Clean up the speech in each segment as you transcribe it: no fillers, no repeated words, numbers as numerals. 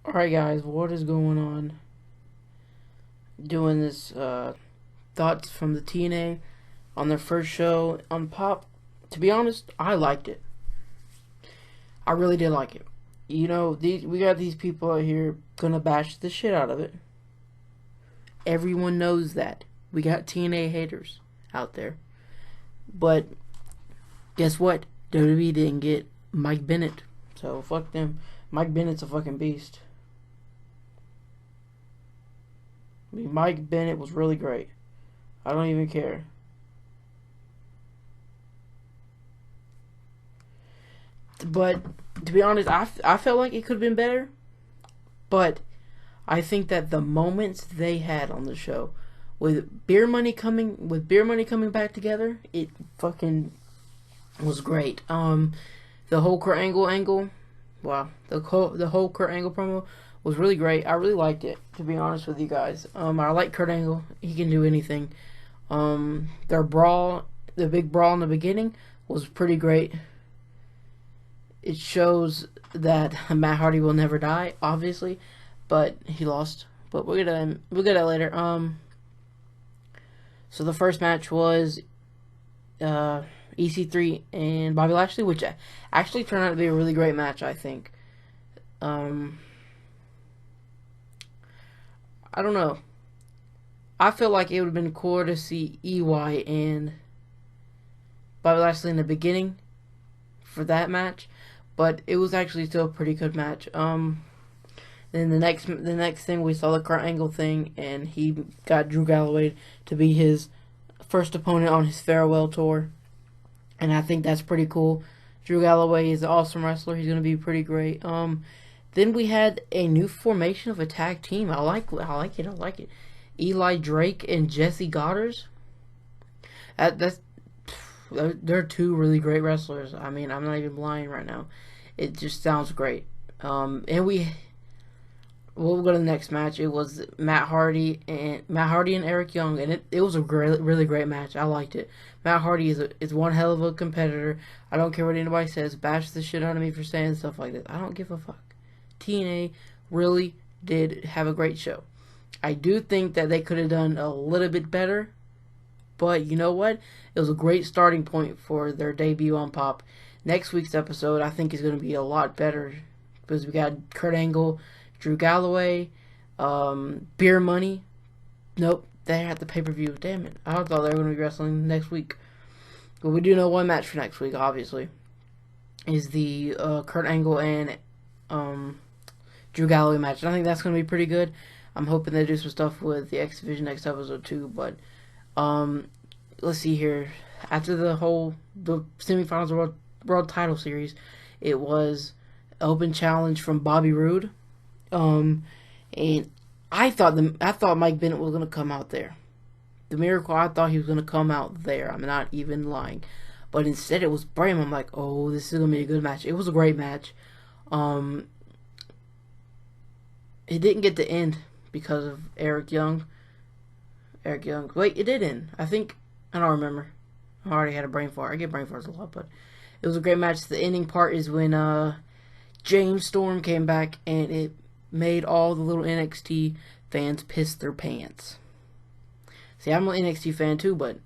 Alright guys, what is going on? Doing this thoughts from the TNA on their first show on Pop. To be honest, I liked it. I really did like it. You know, we got these people out here gonna bash the shit out of it. Everyone knows that. We got TNA haters out there. But guess what? WWE didn't get Mike Bennett. So fuck them. Mike Bennett's a fucking beast. I mean, Mike Bennett was really great. I don't even care. But to be honest, I felt like it could have been better. But I think that the moments they had on the show, with Beer Money coming back together, it fucking was great. The whole Kurt Angle, wow, the whole Kurt Angle promo was really great. I really liked it, to be honest with you guys. I like Kurt Angle. He can do anything. Their brawl, the big brawl in the beginning, was pretty great. It shows that Matt Hardy will never die, obviously, but he lost. But we'll get that later. So the first match was EC3 and Bobby Lashley, which actually turned out to be a really great match, I think. I don't know. I feel like it would have been cool to see EY and Bobby Lashley in the beginning for that match, but it was actually still a pretty good match. Then the next thing we saw the Kurt Angle thing, and he got Drew Galloway to be his first opponent on his farewell tour, and I think that's pretty cool. Drew Galloway is an awesome wrestler. He's gonna be pretty great. Then we had a new formation of a tag team. I like it. Eli Drake and Jesse Goddard. They're two really great wrestlers. I mean, I'm not even lying right now. It just sounds great. And we'll go to the next match. It was Matt Hardy and Eric Young, and it was a really great match. I liked it. Matt Hardy is one hell of a competitor. I don't care what anybody says. Bash the shit out of me for saying stuff like this. I don't give a fuck. TNA really did have a great show. I do think that they could have done a little bit better, but you know what? It was a great starting point for their debut on Pop. Next week's episode, I think, is going to be a lot better because we got Kurt Angle, Drew Galloway, Beer Money. Nope, they're at the pay-per-view. Damn it. I thought they were going to be wrestling next week. But we do know one match for next week, obviously, is the Kurt Angle and Drew Galloway match. And I think that's going to be pretty good. I'm hoping they do some stuff with the X Division next episode too. But let's see here. After the semifinals of World Title Series, it was open challenge from Bobby Roode. And I thought Mike Bennett was gonna come out there. The Miracle, I thought he was gonna come out there. I'm not even lying. But instead it was Bram. I'm like, oh, this is gonna be a good match. It was a great match. It didn't get to end because of Eric Young. Wait, it did end. I don't remember. I already had a brain fart. I get brain farts a lot, but it was a great match. The ending part is when James Storm came back, and it made all the little NXT fans piss their pants. See, I'm an NXT fan too, but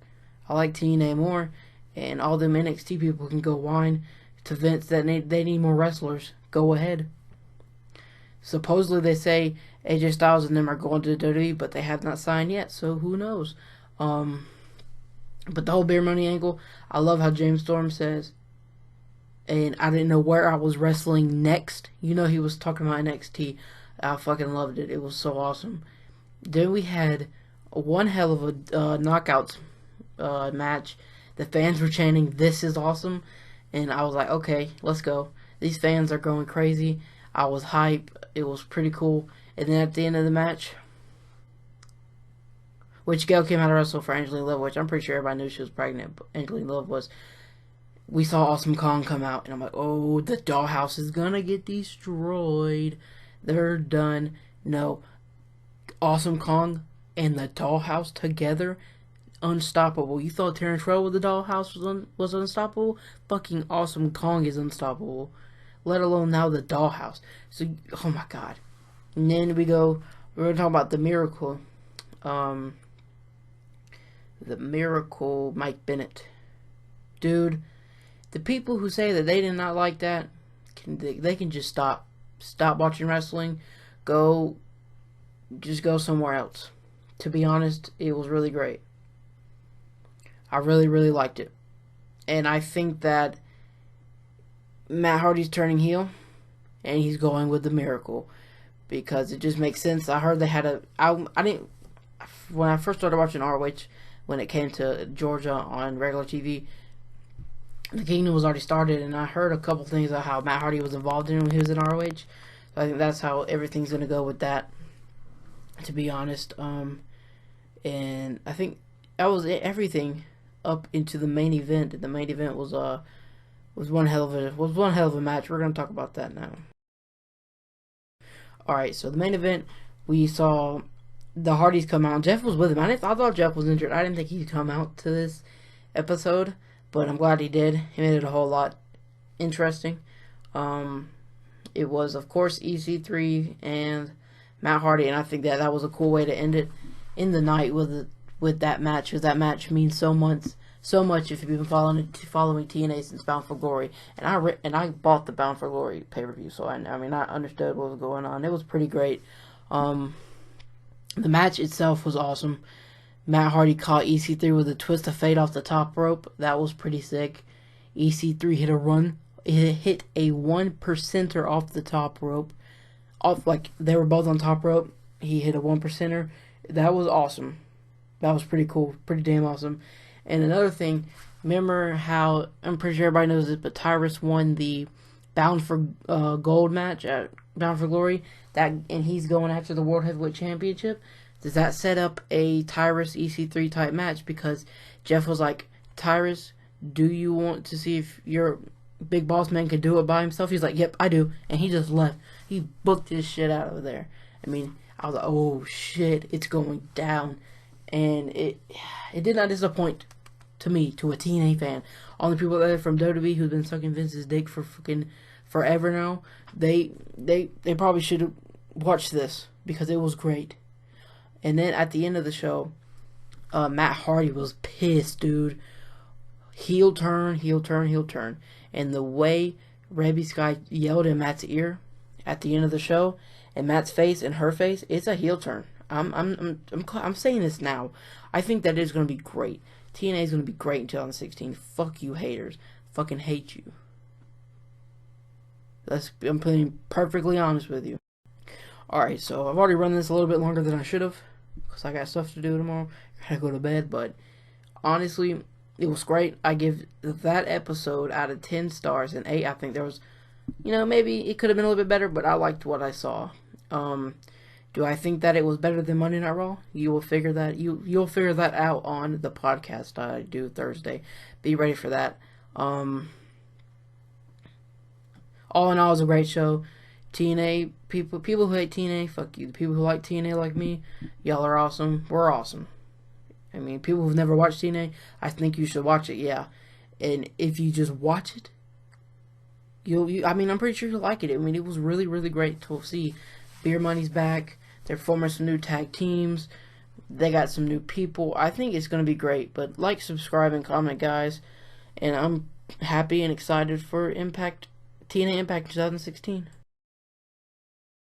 I like TNA more, and all them NXT people can go whine to Vince that they need more wrestlers. Go ahead. Supposedly they say AJ Styles and them are going to WWE, but they have not signed yet, so who knows. But the whole Beer Money angle, I love how James Storm says, and I didn't know where I was wrestling next. You know, he was talking about NXT. I fucking loved it. It was so awesome. Then we had one hell of a knockouts match. The fans were chanting, "This is awesome," and I was like, okay, let's go. These fans are going crazy. I was hype. It was pretty cool. And then at the end of the match, which Gail came out to wrestle for Angelina Love, which I'm pretty sure everybody knew she was pregnant, but Angelina Love was. We saw Awesome Kong come out, and I'm like, oh, the dollhouse is gonna get destroyed. They're done. No. Awesome Kong and the dollhouse together, unstoppable. You thought Terrence Rowe with the dollhouse was unstoppable? Fucking Awesome Kong is unstoppable. Let alone now the dollhouse. So, oh my god. And then we're going to talk about the Miracle. Um, the Miracle Mike Bennett. Dude, the people who say that they did not like that, they can just stop watching wrestling, go somewhere else. To be honest, it was really great. I really, really liked it. And I think that Matt Hardy's turning heel, and he's going with the Miracle because it just makes sense. I heard they had I didn't when I first started watching ROH when it came to Georgia on regular TV. The Kingdom was already started, and I heard a couple things about how Matt Hardy was involved in it when he was in ROH. So I think that's how everything's gonna go with that. To be honest, and I think that was everything up into the main event. The main event was one hell of a match. We're gonna talk about that now. All right, so the main event, we saw the Hardys come out. Jeff was with him. I thought Jeff was injured. I didn't think he'd come out to this episode, but I'm glad he did. He made it a whole lot interesting. It was, of course, EC3 and Matt Hardy, and I think that was a cool way to end it in the night with that match, because that match means so much if you've been following TNA since Bound for Glory. And I bought the Bound for Glory pay-per-view, so I understood what was going on. It was pretty great. The match itself was awesome. Matt Hardy caught EC3 with a twist of fate off the top rope. That was pretty sick. EC3 hit a run. It hit a 1%er off the top rope. They were both on top rope. He hit a 1%er. That was awesome. That was pretty cool. Pretty damn awesome. And another thing, remember how, I'm pretty sure everybody knows this, but Tyrus won the Bound for Gold match at Bound for Glory, and he's going after the World Heavyweight Championship. Does that set up a Tyrus EC3 type match? Because Jeff was like, Tyrus, do you want to see if your big boss man can do it by himself? He's like, yep, I do. And he just left. He booked his shit out of there. I was like, oh shit, it's going down. And it did not disappoint to me, to a TNA fan. All the people there from WWE who've been sucking Vince's dick for fucking forever now, they probably should have watched this because it was great. And then at the end of the show, Matt Hardy was pissed, dude. Heel turn. And the way Rebby Sky yelled in Matt's ear at the end of the show, and Matt's face and her face, it's a heel turn. I'm saying this now. I think that is going to be great. TNA is going to be great in 2016. Fuck you haters. Fucking hate you. I'm being perfectly honest with you. Alright, so I've already run this a little bit longer than I should have, because I got stuff to do tomorrow. I gotta go to bed, but honestly, it was great. I give that episode out of 10 stars and 8. I think there was, maybe it could have been a little bit better, but I liked what I saw. Do I think that it was better than Monday Night Raw? You will figure that you'll figure that out on the podcast I do Thursday. Be ready for that. All in all, it was a great show. TNA people who hate TNA, fuck you. The people who like TNA like me, y'all are awesome. We're awesome. People who've never watched TNA, I think you should watch it. Yeah, and if you just watch it, I'm pretty sure you'll like it. It was really, really great to see. Beer Money's back. They're forming some new tag teams. They got some new people. I think it's going to be great. But like, subscribe, and comment, guys. And I'm happy and excited for TNA Impact 2016.